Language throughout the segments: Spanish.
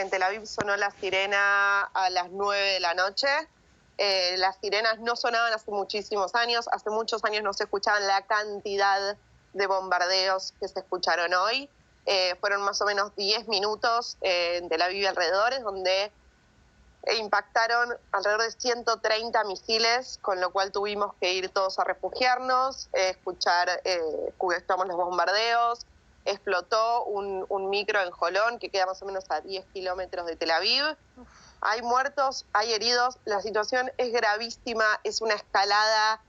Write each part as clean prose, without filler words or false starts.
En Tel Aviv sonó la sirena a las 9 de la noche. Las sirenas no sonaban hace muchísimos años. Hace muchos años no se escuchaban la cantidad de bombardeos que se escucharon hoy. Fueron más o menos 10 minutos en Tel Aviv y alrededores, donde impactaron alrededor de 130 misiles, con lo cual tuvimos que ir todos a refugiarnos, escuchamos los bombardeos. Explotó un micro en Jolón, que queda más o menos a 10 kilómetros de Tel Aviv. Hay muertos, hay heridos, la situación es gravísima, es una escalada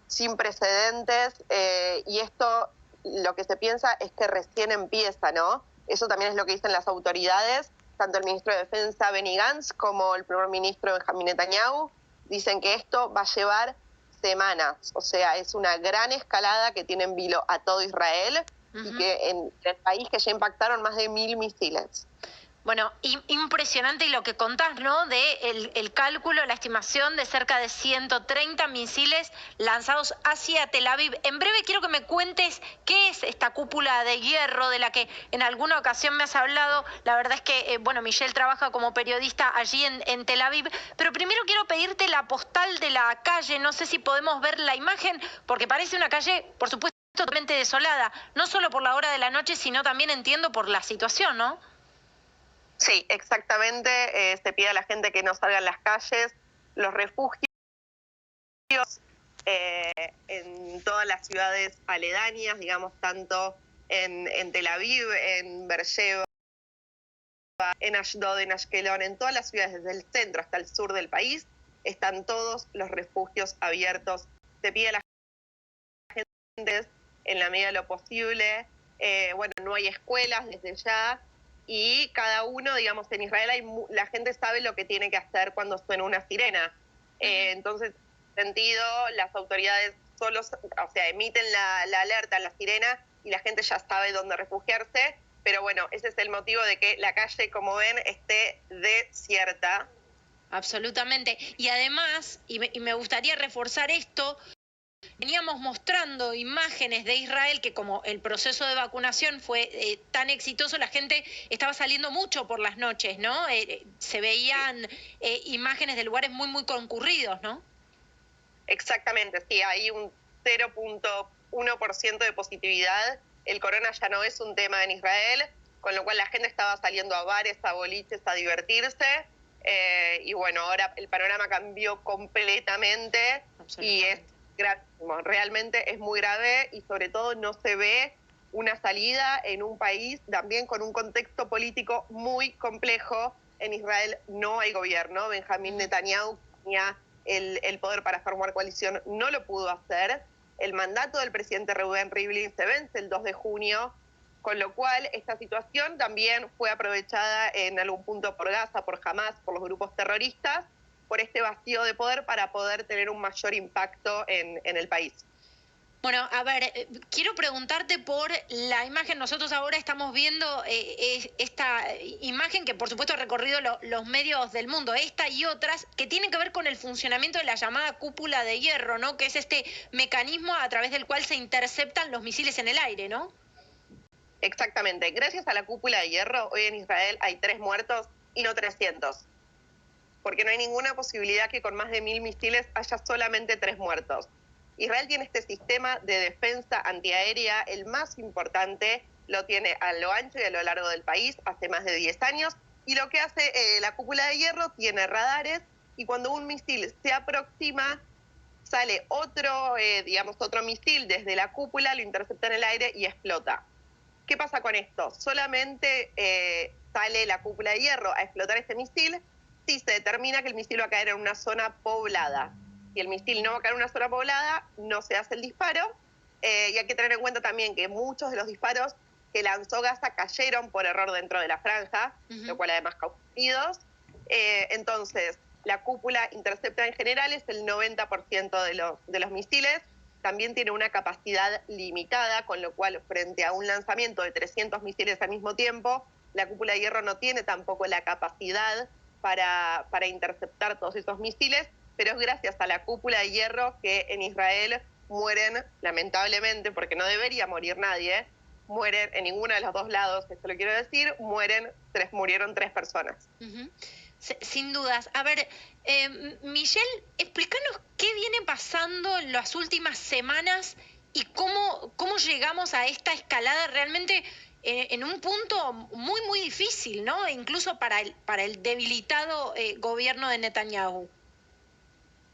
sin precedentes, y esto lo que se piensa es que recién empieza, ¿no? Eso también es lo que dicen las autoridades, tanto el ministro de Defensa Benny Gantz como el primer ministro Benjamin Netanyahu dicen que esto va a llevar semanas, o sea, es una gran escalada que tiene en vilo a todo Israel y que en el país que ya impactaron más de 1000 misiles. Bueno, impresionante y lo que contás, ¿no? De el cálculo, la estimación de cerca de 130 misiles lanzados hacia Tel Aviv. En breve quiero que me cuentes qué es esta cúpula de hierro de la que en alguna ocasión me has hablado. La verdad es que, Michelle trabaja como periodista allí en Tel Aviv. Pero primero quiero pedirte la postal de la calle. No sé si podemos ver la imagen, porque parece una calle, por supuesto, totalmente desolada. No solo por la hora de la noche, sino también, entiendo, por la situación, ¿no? Sí, exactamente. Se pide a la gente que no salga en las calles. Los refugios en todas las ciudades aledañas, digamos, tanto en Tel Aviv, en Beersheba, en Ashdod, en Ashkelon, en todas las ciudades, desde el centro hasta el sur del país, están todos los refugios abiertos. Se pide a la gente, en la medida de lo posible, no hay escuelas desde ya, y cada uno, digamos, en Israel la gente sabe lo que tiene que hacer cuando suena una sirena. Entonces, en ese sentido, las autoridades solo, emiten la alerta, la sirena, y la gente ya sabe dónde refugiarse. Pero bueno, ese es el motivo de que la calle, como ven, esté desierta. Absolutamente. Y además, y me gustaría reforzar esto, veníamos mostrando imágenes de Israel que, como el proceso de vacunación fue tan exitoso, la gente estaba saliendo mucho por las noches, ¿no? Se veían imágenes de lugares muy, muy concurridos, ¿no? Exactamente, sí, hay un 0.1% de positividad. El corona ya no es un tema en Israel, con lo cual la gente estaba saliendo a bares, a boliches, a divertirse. Y bueno, ahora el panorama cambió completamente y es gravísimo. Realmente es muy grave y sobre todo no se ve una salida en un país también con un contexto político muy complejo. En Israel no hay gobierno. Benjamin Netanyahu tenía el poder para formar coalición, no lo pudo hacer. El mandato del presidente Reuven Rivlin se vence el 2 de junio, con lo cual esta situación también fue aprovechada en algún punto por Gaza, por Hamas, por los grupos terroristas, por este vacío de poder para poder tener un mayor impacto en el país. Bueno, a ver, quiero preguntarte por la imagen. Nosotros ahora estamos viendo esta imagen que, por supuesto, ha recorrido los medios del mundo, esta y otras, que tienen que ver con el funcionamiento de la llamada cúpula de hierro, ¿no? Que es este mecanismo a través del cual se interceptan los misiles en el aire, ¿no? Exactamente. Gracias a la cúpula de hierro, hoy en Israel hay 3 muertos y no 300. Porque no hay ninguna posibilidad que con más de 1000 misiles haya solamente 3 muertos. Israel tiene este sistema de defensa antiaérea, el más importante, lo tiene a lo ancho y a lo largo del país hace más de 10 años, y lo que hace la cúpula de hierro, tiene radares, y cuando un misil se aproxima, sale otro misil desde la cúpula, lo intercepta en el aire y explota. ¿Qué pasa con esto? Solamente sale la cúpula de hierro a explotar este misil si se determina que el misil va a caer en una zona poblada. Si el misil no va a caer en una zona poblada, no se hace el disparo. Y hay que tener en cuenta también que muchos de los disparos que lanzó Gaza cayeron por error dentro de la franja, lo cual además causó heridos. Entonces, la cúpula intercepta en general es el 90% de los misiles. También tiene una capacidad limitada, con lo cual frente a un lanzamiento de 300 misiles al mismo tiempo, la cúpula de hierro no tiene tampoco la capacidad para interceptar todos esos misiles, pero es gracias a la cúpula de hierro que en Israel mueren, lamentablemente, porque no debería morir nadie, mueren en ninguno de los dos lados, esto lo quiero decir, murieron 3 personas. Sin dudas. A ver, Michelle, explícanos qué viene pasando en las últimas semanas y cómo llegamos a esta escalada realmente en un punto muy, muy difícil, ¿no? Incluso para el debilitado gobierno de Netanyahu.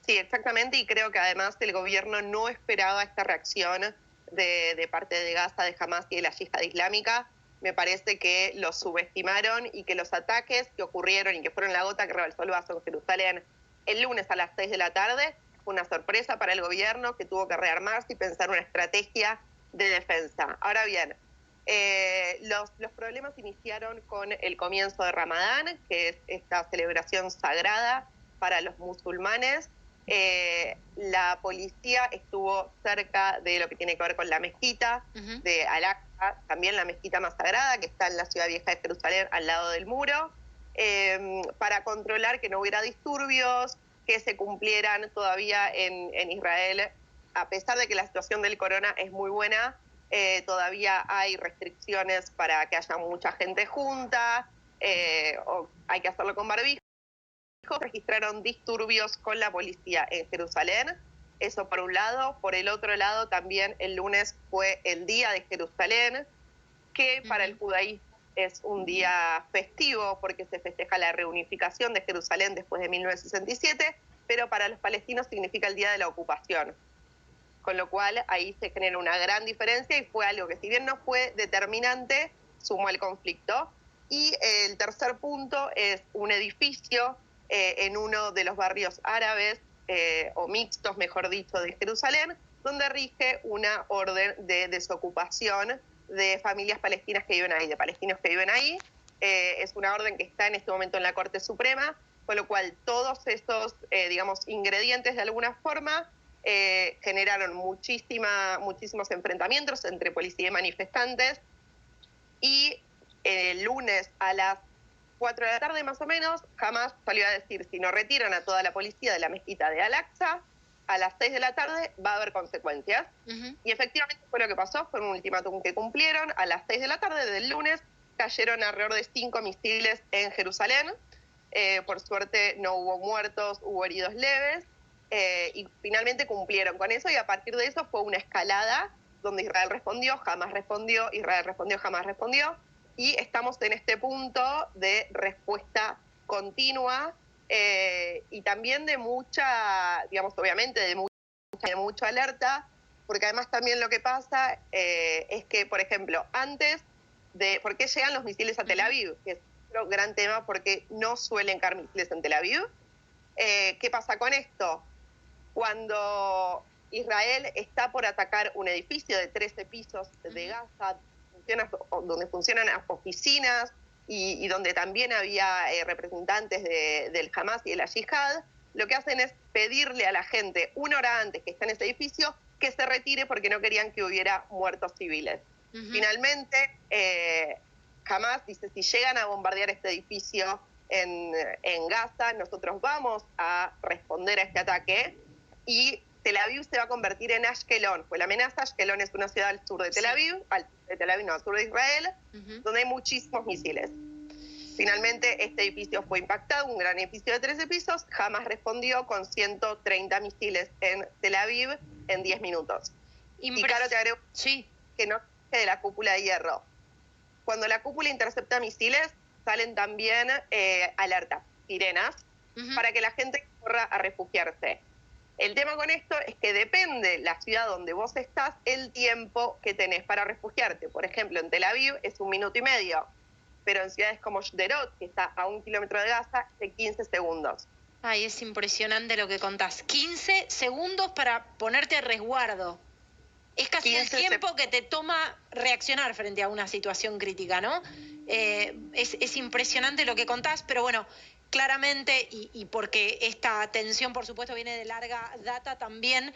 Sí, exactamente, y creo que además el gobierno no esperaba esta reacción de parte de Gaza, de Hamas y de la Yihad Islámica. Me parece que los subestimaron y que los ataques que ocurrieron y que fueron la gota que rebalsó el vaso en Jerusalén el lunes a las 6 de la tarde fue una sorpresa para el gobierno que tuvo que rearmarse y pensar una estrategia de defensa. Ahora bien, los problemas iniciaron con el comienzo de Ramadán, que es esta celebración sagrada para los musulmanes. La policía estuvo cerca de lo que tiene que ver con la mezquita de Al-Aqsa, también la mezquita más sagrada que está en la ciudad vieja de Jerusalén, al lado del muro, para controlar que no hubiera disturbios, que se cumplieran todavía en Israel, a pesar de que la situación del corona es muy buena, todavía hay restricciones para que haya mucha gente junta, o hay que hacerlo con barbijo. Registraron disturbios con la policía en Jerusalén, eso por un lado. Por el otro lado, también el lunes fue el Día de Jerusalén, que para el judaísmo es un día festivo porque se festeja la reunificación de Jerusalén después de 1967, pero para los palestinos significa el Día de la Ocupación. Con lo cual ahí se genera una gran diferencia y fue algo que, si bien no fue determinante, sumó al conflicto. Y el tercer punto es un edificio en uno de los barrios árabes, o mixtos, mejor dicho, de Jerusalén, donde rige una orden de desocupación de familias palestinas que viven ahí, de palestinos que viven ahí. Es una orden que está en este momento en la Corte Suprema, con lo cual todos esos, ingredientes de alguna forma generaron muchísimos enfrentamientos entre policía y manifestantes. Y el lunes a las 4 de la tarde más o menos, Hamas salió a decir: si no retiran a toda la policía de la mezquita de Al-Aqsa, a las 6 de la tarde va a haber consecuencias. Y efectivamente fue lo que pasó, fue un ultimátum que cumplieron. A las 6 de la tarde del lunes cayeron alrededor de 5 misiles en Jerusalén. Por suerte no hubo muertos, hubo heridos leves. Y finalmente cumplieron con eso, y a partir de eso fue una escalada donde Israel respondió, Hamas respondió, Israel respondió, Hamas respondió, y estamos en este punto de respuesta continua y también de mucha, obviamente de mucha alerta, porque además también lo que pasa es que, por ejemplo, antes de, ¿por qué llegan los misiles a Tel Aviv? Que es otro gran tema, porque no suelen caer misiles en Tel Aviv. ¿Qué pasa con esto? Cuando Israel está por atacar un edificio de 13 pisos de Gaza, donde funcionan oficinas y donde también había representantes del Hamas y de la Yihad, lo que hacen es pedirle a la gente 1 hora antes que está en ese edificio que se retire porque no querían que hubiera muertos civiles. Finalmente, Hamas dice: si llegan a bombardear este edificio en Gaza, nosotros vamos a responder a este ataque. Y Tel Aviv se va a convertir en Ashkelon. Pues la amenaza, Ashkelon es una ciudad al sur de Tel Aviv, al sur de Israel, donde hay muchísimos misiles. Finalmente, este edificio fue impactado, un gran edificio de 13 pisos. Hamas respondió con 130 misiles en Tel Aviv en 10 minutos. Y claro, te agrego que no es de la cúpula de hierro. Cuando la cúpula intercepta misiles, salen también alertas, sirenas, para que la gente corra a refugiarse. El tema con esto es que depende la ciudad donde vos estás, el tiempo que tenés para refugiarte. Por ejemplo, en Tel Aviv es 1 minuto y medio, pero en ciudades como Sderot, que está a 1 kilómetro de Gaza, es de 15 segundos. Ay, es impresionante lo que contás. 15 segundos para ponerte a resguardo. Es casi el tiempo que te toma reaccionar frente a una situación crítica, ¿no? Es impresionante lo que contás, pero bueno, claramente, y porque esta tensión, por supuesto, viene de larga data también,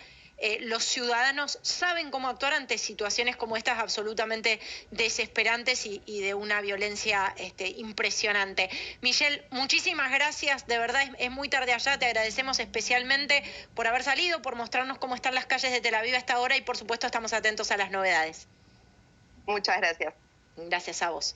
los ciudadanos saben cómo actuar ante situaciones como estas absolutamente desesperantes y de una violencia impresionante. Michelle, muchísimas gracias, de verdad es muy tarde allá, te agradecemos especialmente por haber salido, por mostrarnos cómo están las calles de Tel Aviv a esta hora y por supuesto estamos atentos a las novedades. Muchas gracias. Gracias a vos.